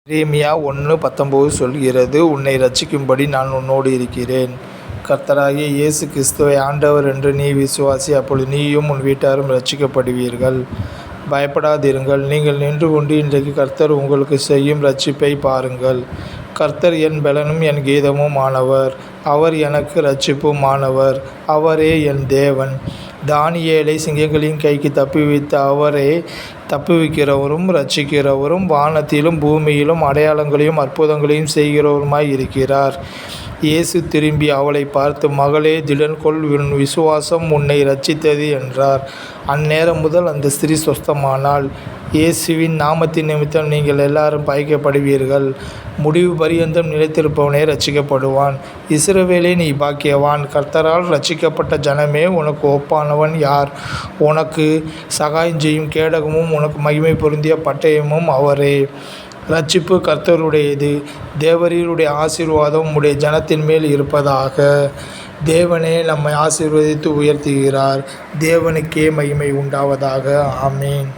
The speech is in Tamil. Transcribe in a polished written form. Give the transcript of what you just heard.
எரேமியா 1:19 சொல்கிறது, உன்னை இரட்சிக்கும்படி நான் உன்னோடு இருக்கிறேன். கர்த்தராகிய இயேசு கிறிஸ்துவை ஆண்டவர் என்று நீ விசுவாசி, அப்பொழுது நீயும் உன் வீட்டாரும் இரட்சிக்கப்படுவீர்கள். பயப்படாதிருங்கள். நீங்கள் நின்று கொண்டு இன்றைக்கு கர்த்தர் உங்களுக்கு செய்யும் இரட்சிப்பை பாருங்கள். கர்த்தர் என் பெலனும் என் கீதமும் ஆனவர். அவர் எனக்கு இரட்சிப்பும் ஆனவர். அவரே என் தேவன். தானியேலை சிங்கங்களின் கைக்கு தப்புவித்த அவரே தப்புவிக்கிறவரும் இரட்சிக்கிறவரும் வானத்திலும் பூமியிலும் அடையாளங்களையும் அற்புதங்களையும் செய்கிறவருமாய் இருக்கிறார். இயேசு திரும்பி அவளை பார்த்து, மகளே, திடன்கொள், உன் விசுவாசம் உன்னை இரட்சித்தது என்றார். அந்நேரம் முதல் அந்த ஸ்திரீ சொஸ்தமானாள். இயேசுவின் நாமத்தின் நிமித்தம் நீங்கள் எல்லாரும் பயக்கப்படுவீர்கள். முடிவு பரியந்தம் நிலைத்திருப்பவனே இரட்சிக்கப்படுவான். இஸ்ரவேலே, நீ பாக்கியவான். கர்த்தரால் இரட்சிக்கப்பட்ட ஜனமே, உனக்கு ஒப்பானவன் யார்? உனக்கு சகாயம் செய்யும் கேடகமும் உனக்கு மகிமை பொருந்திய பட்டயமும் அவரே. இரட்சிப்பு கர்த்தருடையது. தேவரீருடைய ஆசீர்வாதம் உடைய ஜனத்தின் மேல் இருப்பதாக. தேவனே நம்மை ஆசீர்வதித்து உயர்த்துகிறார். தேவனுக்கே மகிமை உண்டாவதாக. ஆமேன்.